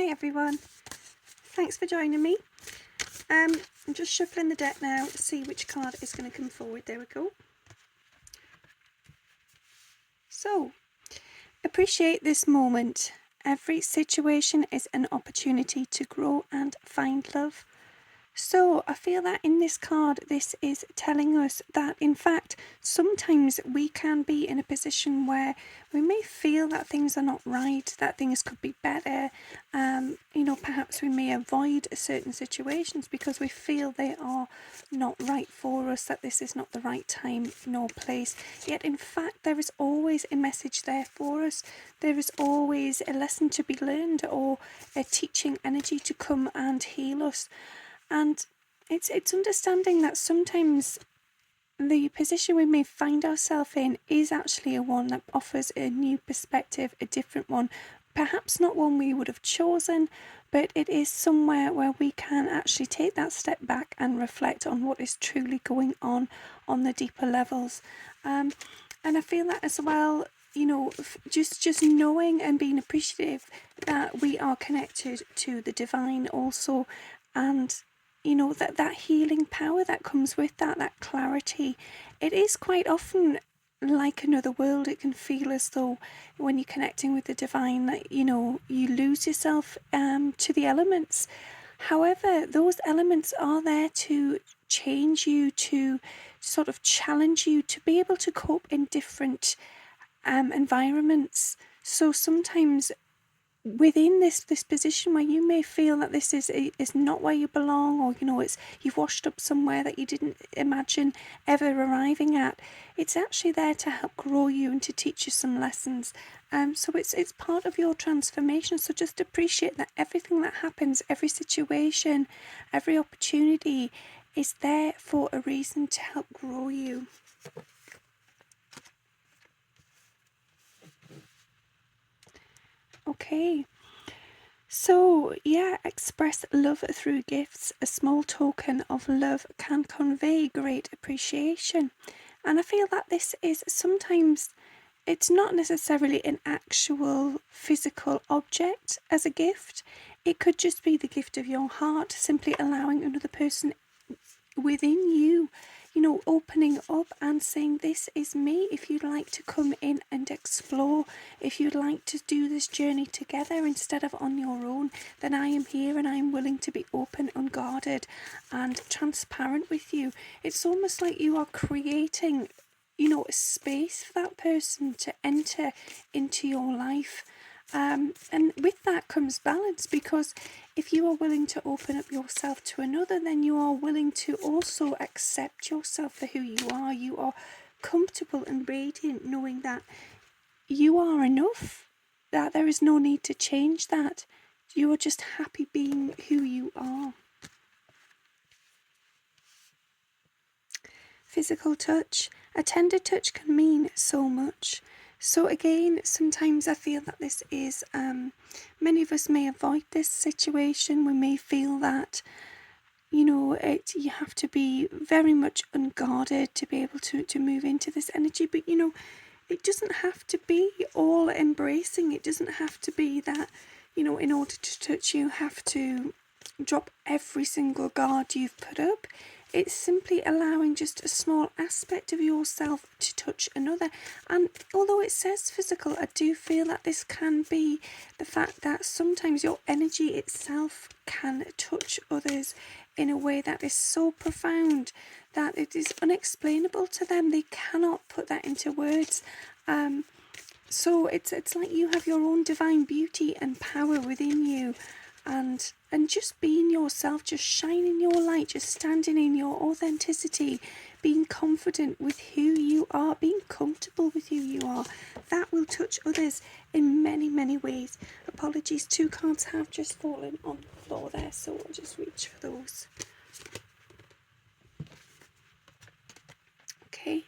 everyone, thanks for joining me. I'm just shuffling the deck now to see which card is going to come forward. There we go. So, appreciate this moment. Every situation is an opportunity to grow and find love. So I feel that in this card, this is telling us that, in fact, sometimes we can be in a position where we may feel that things are not right, that things could be better. Perhaps we may avoid certain situations because we feel they are not right for us, that this is not the right time nor place. Yet, in fact, there is always a message there for us. There is always a lesson to be learned or a teaching energy to come and heal us. And it's understanding that sometimes the position we may find ourselves in is actually a one that offers a new perspective, a different one, perhaps not one we would have chosen, but it is somewhere where we can actually take that step back and reflect on what is truly going on the deeper levels. And I feel that as well, just knowing and being appreciative that we are connected to the divine also, and that healing power that comes with that clarity. It is quite often like another world. It can feel as though when you're connecting with the divine that you lose yourself to the elements. However, those elements are there to change you, to sort of challenge you to be able to cope in different environments. So sometimes within this position where you may feel that this is not where you belong, or you've washed up somewhere that you didn't imagine ever arriving at, it's actually there to help grow you and to teach you some lessons. So it's part of your transformation. So just appreciate that everything that happens, every situation, every opportunity is there for a reason to help grow you. Okay. So, express love through gifts. A small token of love can convey great appreciation. And I feel that this is sometimes, it's not necessarily an actual physical object as a gift. It could just be the gift of your heart, simply allowing another person within you, opening up and saying, this is me. If you'd like to come in and explore, if you'd like to do this journey together instead of on your own, then I am here and I am willing to be open, unguarded and transparent with you. It's almost like you are creating, a space for that person to enter into your life. And with that comes balance, because if you are willing to open up yourself to another, then you are willing to also accept yourself for who you are. You are comfortable and radiant knowing that you are enough, that there is no need to change that. You are just happy being who you are. Physical touch. A tender touch can mean so much. So again, sometimes I feel that this is, many of us may avoid this situation. We may feel that, you have to be very much unguarded to be able to move into this energy. But, it doesn't have to be all embracing. It doesn't have to be that, in order to touch you have to drop every single guard you've put up. It's simply allowing just a small aspect of yourself to touch another. And although it says physical, I do feel that this can be the fact that sometimes your energy itself can touch others in a way that is so profound that it is unexplainable to them. They cannot put that into words. So it's like you have your own divine beauty and power within you. And just being yourself, just shining your light, just standing in your authenticity, being confident with who you are, being comfortable with who you are, that will touch others in many, many ways. Apologies, 2 cards have just fallen on the floor there, so I'll just reach for those. Okay.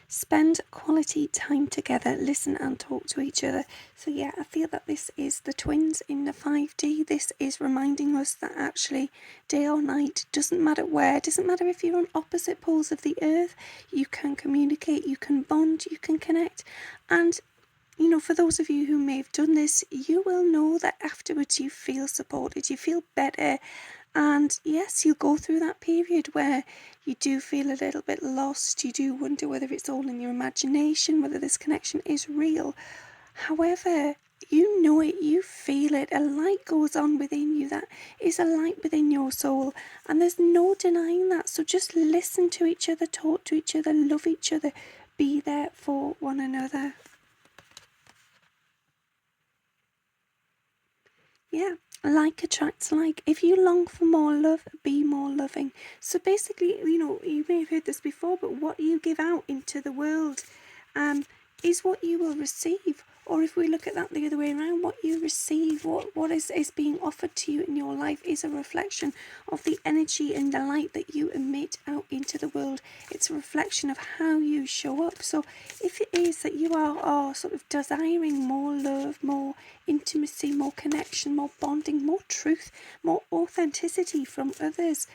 Spend quality time together, listen and talk to each other. So I feel that this is the twins in the 5D. This is reminding us that actually day or night, doesn't matter where, doesn't matter if you're on opposite poles of the earth, you can communicate, you can bond, you can connect. And for those of you who may have done this, you will know that afterwards you feel supported, you feel better. And yes, you'll go through that period where you do feel a little bit lost. You do wonder whether it's all in your imagination, whether this connection is real. However, you know it, you feel it. A light goes on within you that is a light within your soul, and there's no denying that. So just listen to each other, talk to each other, love each other, be there for one another. Yeah, like attracts like. If you long for more love, be more loving. So basically, you may have heard this before, but what you give out into the world is what you will receive. Or if we look at that the other way around, what you receive, what is being offered to you in your life is a reflection of the energy and the light that you emit out into the world. It's a reflection of how you show up. So if it is that you are sort of desiring more love, more intimacy, more connection, more bonding, more truth, more authenticity from others,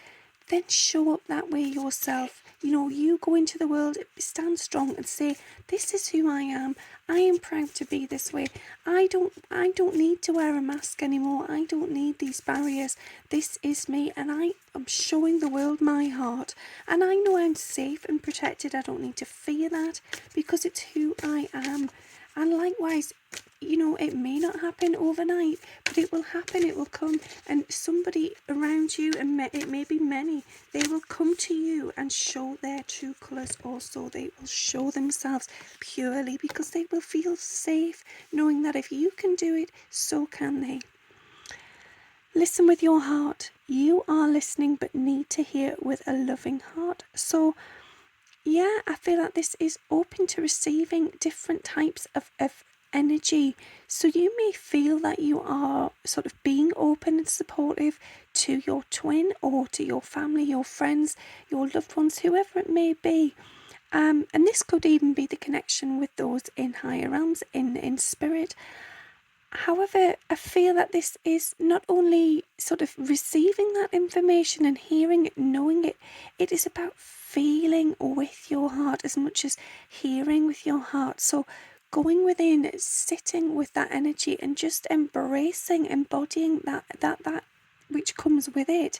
then show up that way yourself. You go into the world, stand strong and say, this is who I am. I am proud to be this way. I don't need to wear a mask anymore. I don't need these barriers. This is me, and I am showing the world my heart. And I know I'm safe and protected. I don't need to fear that because it's who I am. And likewise, it may not happen overnight, but it will happen, it will come, and somebody around you, and it may be many, they will come to you and show their true colours also. They will show themselves purely because they will feel safe knowing that if you can do it, so can they. Listen with your heart. You are listening but need to hear with a loving heart. So yeah, I feel like this is open to receiving different types of energy. So you may feel that you are sort of being open and supportive to your twin or to your family, your friends, your loved ones, whoever it may be. And this could even be the connection with those in higher realms, in spirit. However, I feel that this is not only sort of receiving that information and hearing it, knowing it, it is about feeling with your heart as much as hearing with your heart. So going within, sitting with that energy and just embracing, embodying that which comes with it.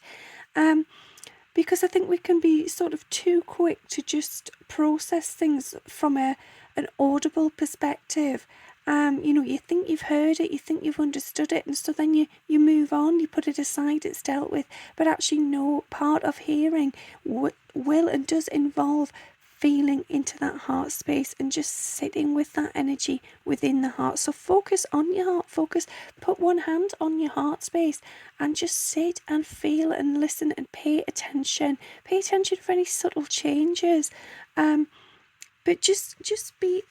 Because I think we can be sort of too quick to just process things from an audible perspective. You think you've heard it, you think you've understood it, and so then you move on, you put it aside, it's dealt with. But actually, no, part of hearing will and does involve feeling into that heart space and just sitting with that energy within the heart. So focus on your heart, put one hand on your heart space and just sit and feel and listen and pay attention for any subtle changes. But just be,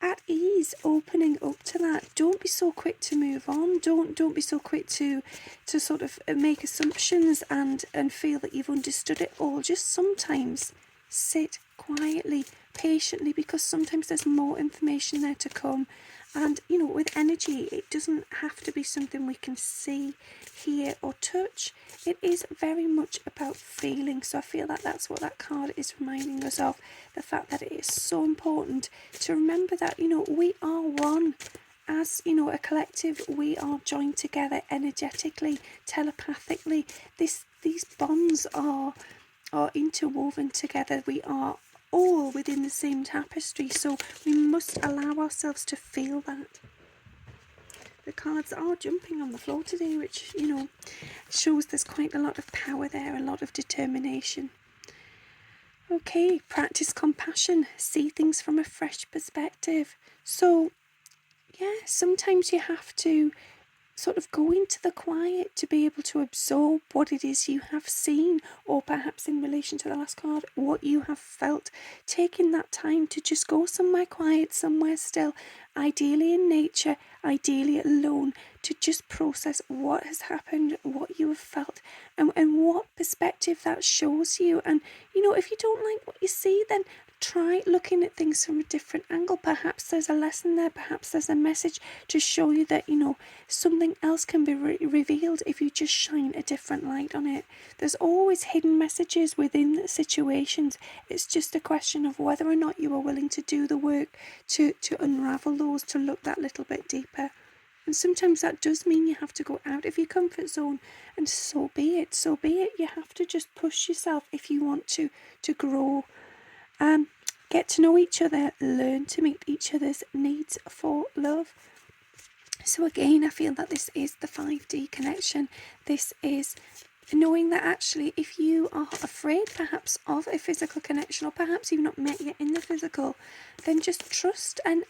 at ease, opening up to that. Don't be so quick to move on. Don't be so quick to sort of make assumptions and feel that you've understood it all. Just sometimes sit quietly, patiently, because sometimes there's more information there to come. And with energy, it doesn't have to be something we can see, hear or touch. It is very much about feeling. So I feel that that's what that card is reminding us of, the fact that it is so important to remember that we are one. As a collective, we are joined together energetically, telepathically. These bonds are interwoven together. We are all within the same tapestry, so we must allow ourselves to feel that. The cards are jumping on the floor today, which shows there's quite a lot of power there, a lot of determination. Okay, practice compassion, see things from a fresh perspective. So yeah, sometimes you have to sort of go into the quiet to be able to absorb what it is you have seen, or perhaps in relation to the last card, what you have felt. Taking that time to just go somewhere quiet, somewhere still, ideally in nature, ideally alone, to just process what has happened, what you have felt, and what perspective that shows you. And if you don't like what you see, then try looking at things from a different angle. Perhaps there's a lesson there, perhaps there's a message to show you that, something else can be revealed if you just shine a different light on it. There's always hidden messages within situations. It's just a question of whether or not you are willing to do the work to unravel those, to look that little bit deeper. And sometimes that does mean you have to go out of your comfort zone, and so be it. So be it. You have to just push yourself if you want to grow. Get to know each other, learn to meet each other's needs for love. So again, I feel that this is the 5D connection. This is knowing that actually if you are afraid perhaps of a physical connection, or perhaps you've not met yet in the physical, then just trust and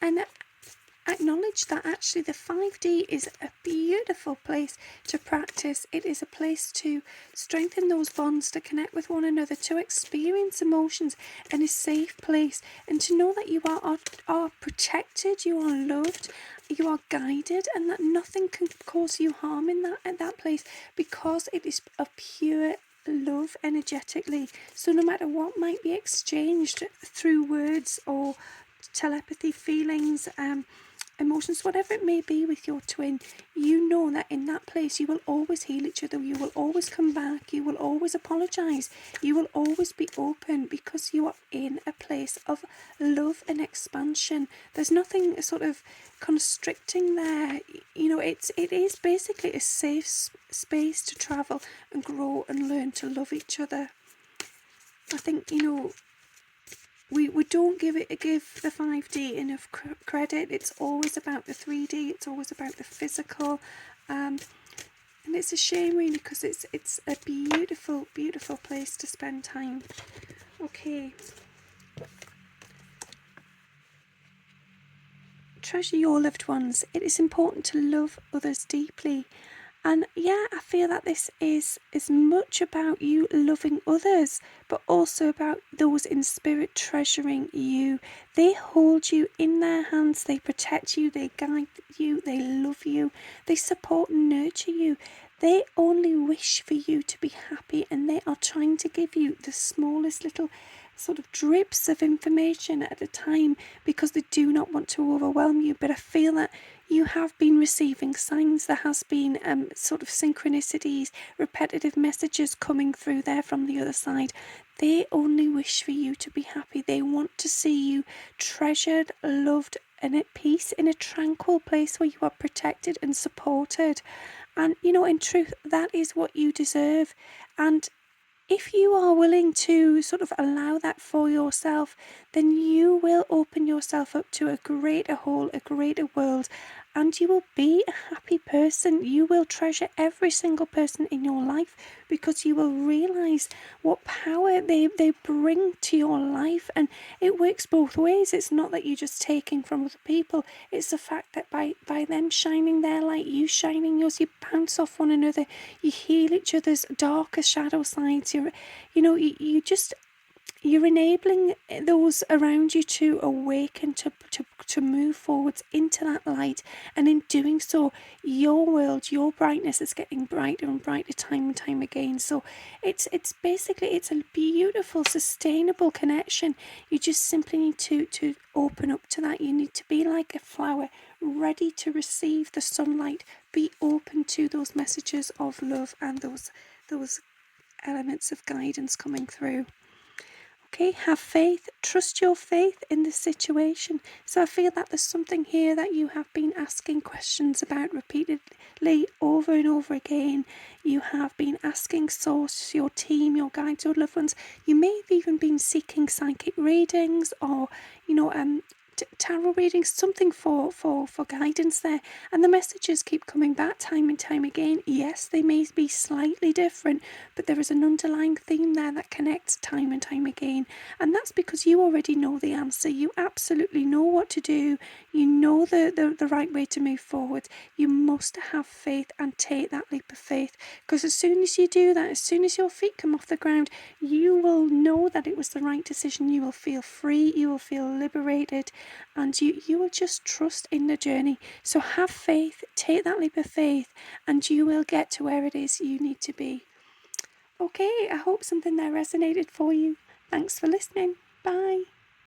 acknowledge that actually the 5D is a beautiful place to practice. It is a place to strengthen those bonds, to connect with one another, to experience emotions in a safe place, and to know that you are protected, you are loved, you are guided, and that nothing can cause you harm in that place, because it is a pure love energetically. So no matter what might be exchanged through words or telepathy, feelings, emotions, whatever it may be with your twin, you know that in that place you will always heal each other, you will always come back, you will always apologise, you will always be open, because you are in a place of love and expansion. There's nothing sort of constricting there. It is basically a safe space to travel and grow and learn to love each other. I think, we don't give the 5D enough credit. It's always about the 3D. It's always about the physical, and it's a shame really, because it's a beautiful, beautiful place to spend time. Okay. Treasure your loved ones. It is important to love others deeply. And yeah, I feel that this is as much about you loving others, but also about those in spirit treasuring you. They hold you in their hands, they protect you, they guide you, they love you, they support and nurture you. They only wish for you to be happy, and they are trying to give you the smallest little sort of drips of information at a time, because they do not want to overwhelm you. But I feel that you have been receiving signs. There has been sort of synchronicities, repetitive messages coming through there from the other side. They only wish for you to be happy. They want to see you treasured, loved, and at peace, in a tranquil place where you are protected and supported. And in truth, that is what you deserve. And if you are willing to sort of allow that for yourself, then you will open yourself up to a greater whole, a greater world, and you will be a happy person. You will treasure every single person in your life, because you will realise what power they bring to your life. And it works both ways. It's not that you're just taking from other people. It's the fact that by them shining their light, you shining yours, you bounce off one another, you heal each other's darker shadow sides. You're enabling those around you to awaken, to move forwards into that light. And in doing so, your world, your brightness is getting brighter and brighter time and time again. So it's basically, it's a beautiful, sustainable connection. You just simply need to open up to that. You need to be like a flower, ready to receive the sunlight. Be open to those messages of love and those elements of guidance coming through. Okay, have faith, trust your faith in this situation. So I feel that there's something here that you have been asking questions about repeatedly over and over again. You have been asking Source, your team, your guides, your loved ones. You may have even been seeking psychic readings, or tarot readings, something for guidance there. And the messages keep coming back time and time again. Yes, they may be slightly different, but there is an underlying theme there that connects time and time again. And that's because you already know the answer. You absolutely know what to do. You know the right way to move forward. You must have faith and take that leap of faith, because as soon as you do that, as soon as your feet come off the ground, you will know that it was the right decision. You will feel free, you will feel liberated, and you will just trust in the journey. So have faith, take that leap of faith, and you will get to where it is you need to be. Okay, I hope something there resonated for you. Thanks for listening. Bye.